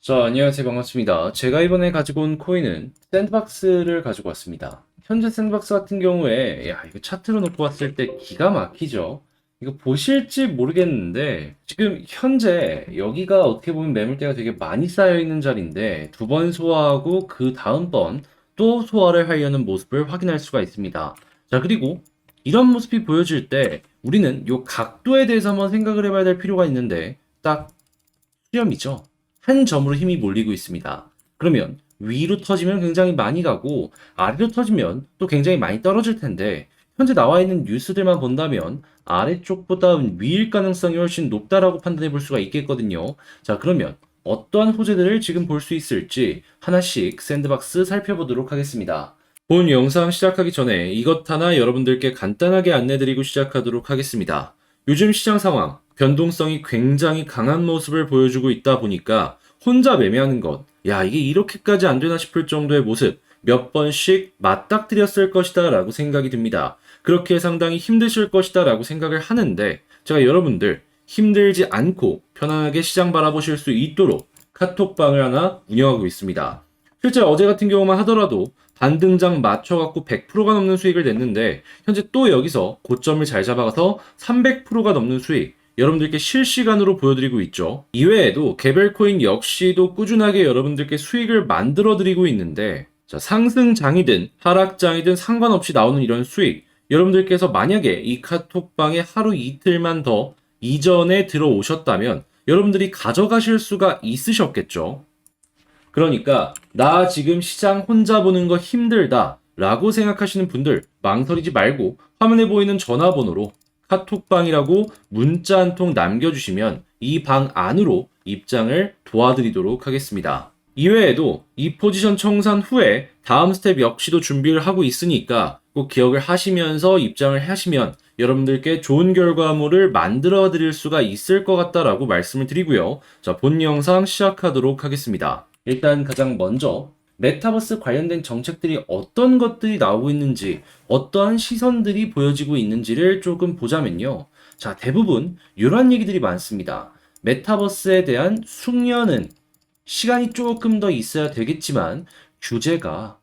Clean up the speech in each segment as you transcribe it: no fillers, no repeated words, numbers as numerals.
자, 안녕하세요. 반갑습니다. 제가 이번에 가지고 온 코인은 샌드박스를 가지고 왔습니다. 현재 샌드박스 같은 경우에, 이거 차트로 놓고 봤을 때 기가 막히죠? 이거 보실지 모르겠는데, 지금 현재 여기가 어떻게 보면 매물대가 되게 많이 쌓여 있는 자리인데, 두 번 소화하고 그 다음번 또 소화를 하려는 모습을 확인할 수가 있습니다. 자, 그리고 이런 모습이 보여질 때, 우리는 요 각도에 대해서 한번 생각을 해봐야 될 필요가 있는데, 딱 수렴이죠. 한 점으로 힘이 몰리고 있습니다. 그러면 위로 터지면 굉장히 많이 가고 아래로 터지면 또 굉장히 많이 떨어질 텐데 현재 나와 있는 뉴스들만 본다면 아래쪽보다 위일 가능성이 훨씬 높다라고 판단해 볼 수가 있겠거든요. 자, 그러면 어떠한 호재들을 지금 볼 수 있을지 하나씩 샌드박스 살펴보도록 하겠습니다. 본 영상 시작하기 전에 이것 하나 여러분들께 간단하게 안내드리고 시작하도록 하겠습니다. 요즘 시장 상황, 변동성이 굉장히 강한 모습을 보여주고 있다 보니까 혼자 매매하는 것, 이게 이렇게까지 안 되나 싶을 정도의 모습 몇 번씩 맞닥뜨렸을 것이다 라고 생각이 듭니다. 그렇게 상당히 힘드실 것이다 라고 생각을 하는데 제가 여러분들 힘들지 않고 편안하게 시장 바라보실 수 있도록 카톡방을 하나 운영하고 있습니다. 실제 어제 같은 경우만 하더라도 반등장 맞춰갖고 100%가 넘는 수익을 냈는데 현재 또 여기서 고점을 잘 잡아가서 300%가 넘는 수익 여러분들께 실시간으로 보여드리고 있죠. 이외에도 개별 코인 역시도 꾸준하게 여러분들께 수익을 만들어드리고 있는데 자, 상승장이든 하락장이든 상관없이 나오는 이런 수익 여러분들께서 만약에 이 카톡방에 하루 이틀만 더 이전에 들어오셨다면 여러분들이 가져가실 수가 있으셨겠죠. 그러니까 나 지금 시장 혼자 보는 거 힘들다 라고 생각하시는 분들 망설이지 말고 화면에 보이는 전화번호로 카톡방이라고 문자 한 통 남겨주시면 이 방 안으로 입장을 도와드리도록 하겠습니다. 이외에도 이 포지션 청산 후에 다음 스텝 역시도 준비를 하고 있으니까 꼭 기억을 하시면서 입장을 하시면 여러분들께 좋은 결과물을 만들어 드릴 수가 있을 것 같다라고 말씀을 드리고요. 자, 본 영상 시작하도록 하겠습니다. 일단 가장 먼저 메타버스 관련된 정책들이 어떤 것들이 나오고 있는지 어떠한 시선들이 보여지고 있는지를 조금 보자면요. 자, 대부분 이런 얘기들이 많습니다. 메타버스에 대한 숙련은 시간이 조금 더 있어야 되겠지만 규제가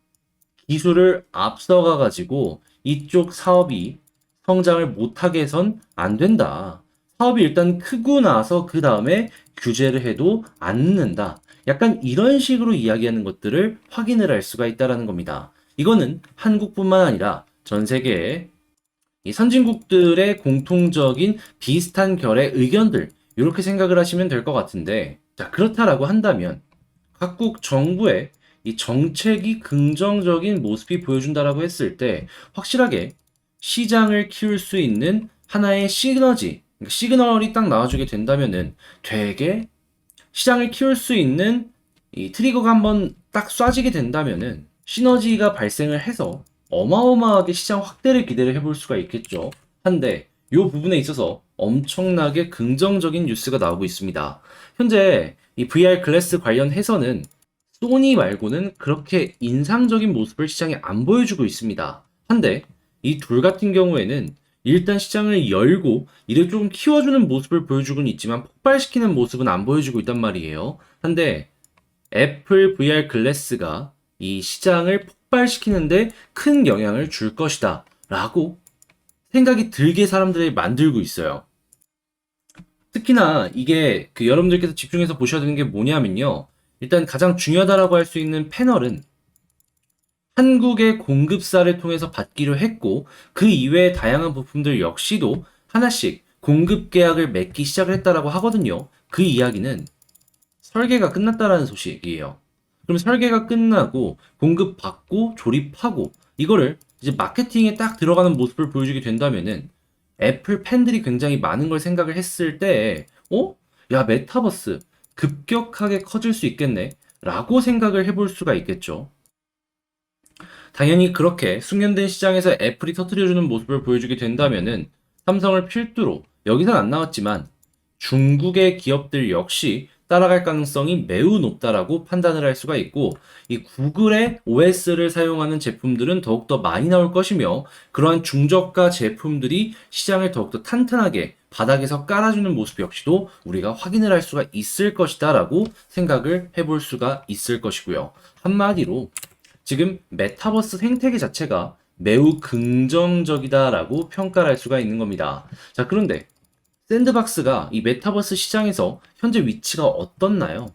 기술을 앞서가 가지고 이쪽 사업이 성장을 못하게 해선 안 된다. 사업이 일단 크고 나서 그 다음에 규제를 해도 안 늦는다. 약간 이런 식으로 이야기하는 것들을 확인을 할 수가 있다라는 겁니다. 이거는 한국뿐만 아니라 전 세계의 이 선진국들의 공통적인 비슷한 결의 의견들 이렇게 생각을 하시면 될 것 같은데 자 그렇다라고 한다면 각국 정부의 이 정책이 긍정적인 모습이 보여준다라고 했을 때 확실하게 시장을 키울 수 있는 하나의 시너지, 그러니까 시그널이 딱 나와주게 된다면은 되게 시장을 키울 수 있는 이 트리거가 한번 딱 쏴지게 된다면은 시너지가 발생을 해서 어마어마하게 시장 확대를 기대를 해볼 수가 있겠죠. 한데 이 부분에 있어서 엄청나게 긍정적인 뉴스가 나오고 있습니다. 현재 이 VR 글래스 관련해서는 소니 말고는 그렇게 인상적인 모습을 시장에 안 보여주고 있습니다. 한데 이 둘 같은 경우에는 일단 시장을 열고 이를 조금 키워주는 모습을 보여주고는 있지만 폭발시키는 모습은 안 보여주고 있단 말이에요. 한데 애플 VR 글래스가 이 시장을 폭발시키는데 큰 영향을 줄 것이다 라고 생각이 들게 사람들이 만들고 있어요. 특히나 이게 여러분들께서 집중해서 보셔야 되는 게 뭐냐면요. 일단 가장 중요하다라고 할 수 있는 패널은 한국의 공급사를 통해서 받기로 했고 그 이외의 다양한 부품들 역시도 하나씩 공급 계약을 맺기 시작을 했다라고 하거든요. 그 이야기는 설계가 끝났다라는 소식이에요. 그럼 설계가 끝나고 공급받고 조립하고 이거를 이제 마케팅에 딱 들어가는 모습을 보여주게 된다면은 애플 팬들이 굉장히 많은 걸 생각을 했을 때, 야, 메타버스 급격하게 커질 수 있겠네? 라고 생각을 해볼 수가 있겠죠. 당연히 그렇게 숙련된 시장에서 애플이 터뜨려주는 모습을 보여주게 된다면은 삼성을 필두로 여기선 안 나왔지만 중국의 기업들 역시 따라갈 가능성이 매우 높다라고 판단을 할 수가 있고, 이 구글의 OS를 사용하는 제품들은 더욱더 많이 나올 것이며, 그러한 중저가 제품들이 시장을 더욱더 탄탄하게 바닥에서 깔아주는 모습 역시도 우리가 확인을 할 수가 있을 것이다라고 생각을 해볼 수가 있을 것이고요. 한마디로 지금 메타버스 생태계 자체가 매우 긍정적이다라고 평가를 할 수가 있는 겁니다. 자, 그런데 샌드박스가 이 메타버스 시장에서 현재 위치가 어떻나요?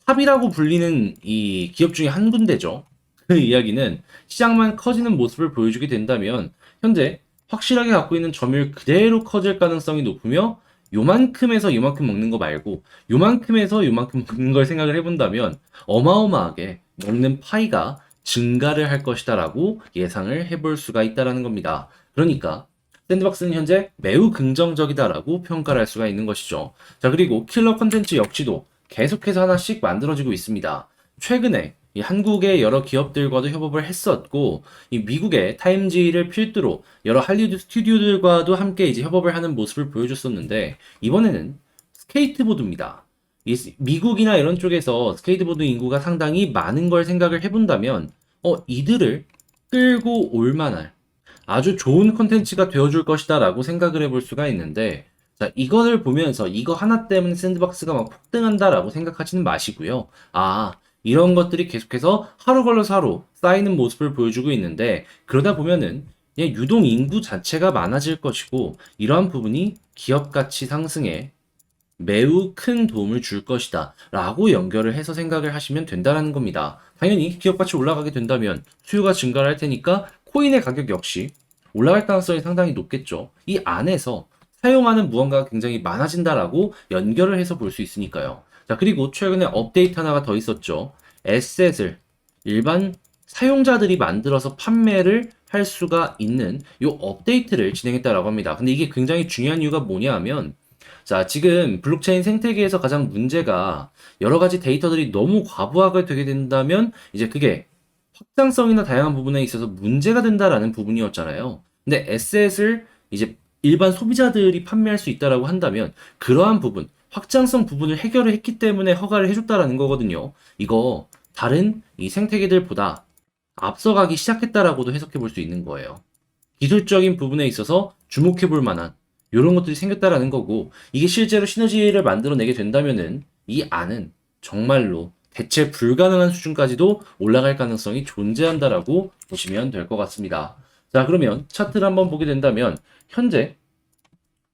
탑이라고 불리는 이 기업 중에 한 군데죠. 그 이야기는 시장만 커지는 모습을 보여주게 된다면 현재 확실하게 갖고 있는 점유율 그대로 커질 가능성이 높으며, 요만큼에서 요만큼 먹는 거 말고 요만큼에서 요만큼 먹는 걸 생각을 해본다면 어마어마하게 먹는 파이가 증가를 할 것이다라고 예상을 해볼 수가 있다라는 겁니다. 그러니까 샌드박스는 현재 매우 긍정적이다라고 평가를 할 수가 있는 것이죠. 자, 그리고 킬러 컨텐츠 역시도 계속해서 하나씩 만들어지고 있습니다. 최근에 이 한국의 여러 기업들과도 협업을 했었고, 이 미국의 타임지를 필두로 여러 할리우드 스튜디오들과도 함께 이제 협업을 하는 모습을 보여줬었는데, 이번에는 스케이트보드입니다. 이 미국이나 이런 쪽에서 스케이트보드 인구가 상당히 많은 걸 생각을 해본다면, 이들을 끌고 올 만한 아주 좋은 컨텐츠가 되어줄 것이다 라고 생각을 해볼 수가 있는데, 자, 이거를 보면서 이거 하나 때문에 샌드박스가 막 폭등한다 라고 생각하지는 마시고요. 이런 것들이 계속해서 하루 걸러서 하루 쌓이는 모습을 보여주고 있는데, 그러다 보면은 그냥 유동 인구 자체가 많아질 것이고, 이러한 부분이 기업 가치 상승에 매우 큰 도움을 줄 것이다 라고 연결을 해서 생각을 하시면 된다는 겁니다. 당연히 기업 가치 올라가게 된다면 수요가 증가를 할 테니까 코인의 가격 역시 올라갈 가능성이 상당히 높겠죠. 이 안에서 사용하는 무언가가 굉장히 많아진다라고 연결을 해서 볼 수 있으니까요. 자, 그리고 최근에 업데이트 하나가 더 있었죠. 에셋을 일반 사용자들이 만들어서 판매를 할 수가 있는 이 업데이트를 진행했다라고 합니다. 근데 이게 굉장히 중요한 이유가 뭐냐 하면, 자, 지금 블록체인 생태계에서 가장 문제가 여러 가지 데이터들이 너무 과부하가 되게 된다면 이제 그게 확장성이나 다양한 부분에 있어서 문제가 된다라는 부분이었잖아요. 근데 에셋을 이제 일반 소비자들이 판매할 수 있다라고 한다면 그러한 부분, 확장성 부분을 해결을 했기 때문에 허가를 해줬다라는 거거든요. 이거 다른 이 생태계들보다 앞서가기 시작했다라고도 해석해 볼 수 있는 거예요. 기술적인 부분에 있어서 주목해 볼 만한 이런 것들이 생겼다라는 거고, 이게 실제로 시너지를 만들어내게 된다면은 이 안은 정말로 대체 불가능한 수준까지도 올라갈 가능성이 존재한다라고 보시면 될 것 같습니다. 자, 그러면 차트를 한번 보게 된다면 현재,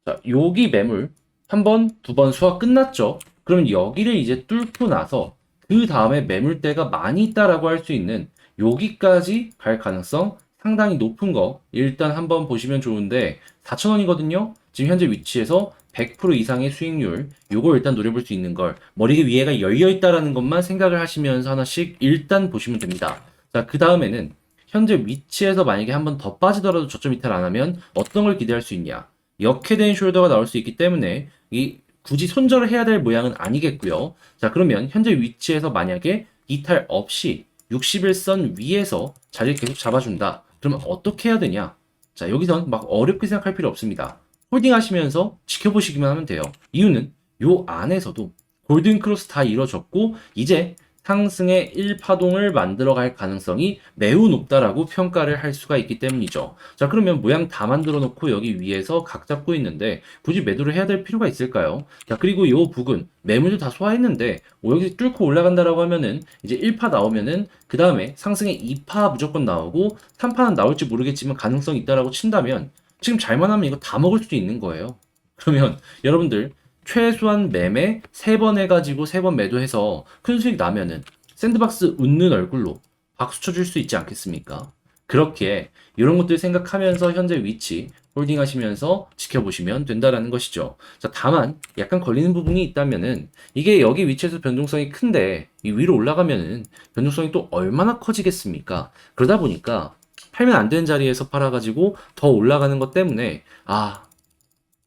자, 여기 매물 한 번, 두 번 수확 끝났죠. 그러면 여기를 이제 뚫고 나서 그 다음에 매물대가 많이 있다라고 할 수 있는 여기까지 갈 가능성 상당히 높은 거 일단 한번 보시면 좋은데, 4,000원이거든요. 지금 현재 위치에서 100% 이상의 수익률, 요거 일단 노려볼 수 있는 걸 머리 위에가 열려 있다라는 것만 생각을 하시면서 하나씩 일단 보시면 됩니다. 자, 그 다음에는 현재 위치에서 만약에 한번 더 빠지더라도 저점 이탈 안 하면 어떤 걸 기대할 수 있냐? 역회된 숄더가 나올 수 있기 때문에 이 굳이 손절을 해야 될 모양은 아니겠고요. 자, 그러면 현재 위치에서 만약에 이탈 없이 61선 위에서 자리를 계속 잡아준다. 그러면 어떻게 해야 되냐? 자, 여기선 막 어렵게 생각할 필요 없습니다. 홀딩 하시면서 지켜보시기만 하면 돼요. 이유는 요 안에서도 골든 크로스 다 이루어졌고 이제 상승의 1파동을 만들어갈 가능성이 매우 높다라고 평가를 할 수가 있기 때문이죠. 자, 그러면 모양 다 만들어 놓고 여기 위에서 각 잡고 있는데 굳이 매도를 해야 될 필요가 있을까요? 자, 그리고 요 부근 매물도 다 소화했는데 여기 뚫고 올라간다라고 하면은 이제 1파 나오면은 그 다음에 상승의 2파 무조건 나오고 3파는 나올지 모르겠지만 가능성이 있다라고 친다면 지금 잘만 하면 이거 다 먹을 수도 있는 거예요. 그러면 여러분들 최소한 매매 3번 해가지고 3번 매도해서 큰 수익 나면은 샌드박스 웃는 얼굴로 박수 쳐줄 수 있지 않겠습니까? 그렇게 이런 것들 생각하면서 현재 위치 홀딩 하시면서 지켜보시면 된다라는 것이죠. 자, 다만 약간 걸리는 부분이 있다면은 이게 여기 위치에서 변동성이 큰데 이 위로 올라가면은 변동성이 또 얼마나 커지겠습니까? 그러다 보니까 팔면 안 되는 자리에서 팔아가지고 더 올라가는 것 때문에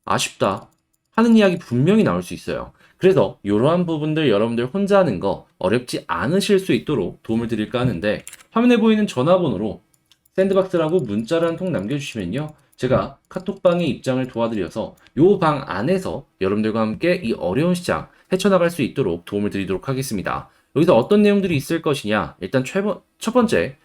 아쉽다 하는 이야기 분명히 나올 수 있어요. 그래서 이러한 부분들 여러분들 혼자 하는 거 어렵지 않으실 수 있도록 도움을 드릴까 하는데, 화면에 보이는 전화번호로 샌드박스라고 문자를 한 통 남겨주시면요, 제가 카톡방의 입장을 도와드려서 요 방 안에서 여러분들과 함께 이 어려운 시장 헤쳐나갈 수 있도록 도움을 드리도록 하겠습니다. 여기서 어떤 내용들이 있을 것이냐? 일단 첫 번째,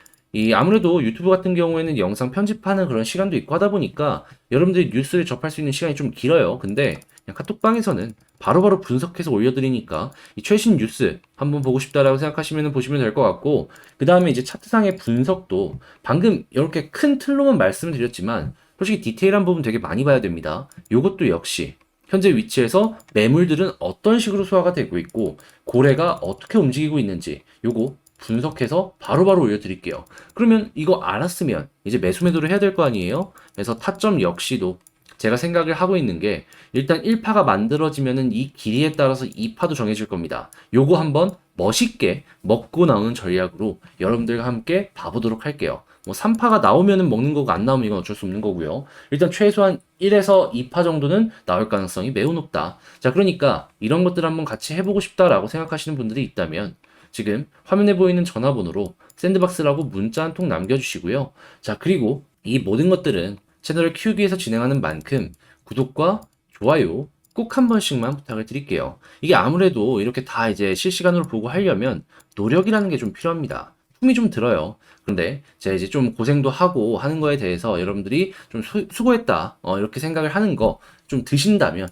아무래도 유튜브 같은 경우에는 영상 편집하는 그런 시간도 있고 하다 보니까 여러분들이 뉴스를 접할 수 있는 시간이 좀 길어요. 근데 그냥 카톡방에서는 바로바로 분석해서 올려드리니까 이 최신 뉴스 한번 보고 싶다라고 생각하시면 보시면 될 것 같고, 그 다음에 이제 차트상의 분석도 방금 이렇게 큰 틀로만 말씀을 드렸지만 솔직히 디테일한 부분 되게 많이 봐야 됩니다. 요것도 역시 현재 위치에서 매물들은 어떤 식으로 소화가 되고 있고 고래가 어떻게 움직이고 있는지 요거 분석해서 바로바로 올려드릴게요. 그러면 이거 알았으면 이제 매수 매도를 해야 될 거 아니에요? 그래서 타점 역시도 제가 생각을 하고 있는 게 일단 1파가 만들어지면은 이 길이에 따라서 2파도 정해질 겁니다. 요거 한번 멋있게 먹고 나오는 전략으로 여러분들과 함께 봐보도록 할게요. 뭐 3파가 나오면은 먹는 거고 안 나오면 이건 어쩔 수 없는 거고요. 일단 최소한 1에서 2파 정도는 나올 가능성이 매우 높다. 자, 그러니까 이런 것들 한번 같이 해보고 싶다라고 생각하시는 분들이 있다면 지금 화면에 보이는 전화번호로 샌드박스라고 문자 한 통 남겨주시고요. 자, 그리고 이 모든 것들은 채널을 키우기 위해서 진행하는 만큼 구독과 좋아요 꼭 한 번씩만 부탁을 드릴게요. 이게 아무래도 이렇게 다 이제 실시간으로 보고 하려면 노력이라는 게 좀 필요합니다. 힘이 좀 들어요. 그런데 제가 이제 좀 고생도 하고 하는 거에 대해서 여러분들이 좀 수고했다 이렇게 생각을 하는 거 좀 드신다면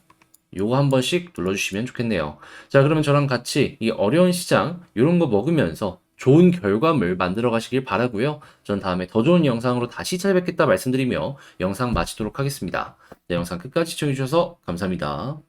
요거 한 번씩 눌러주시면 좋겠네요. 자, 그러면 저랑 같이 이 어려운 시장 이런 거 먹으면서 좋은 결과물 만들어 가시길 바라고요. 전 다음에 더 좋은 영상으로 다시 찾아뵙겠다 말씀드리며 영상 마치도록 하겠습니다. 네, 영상 끝까지 시청해주셔서 감사합니다.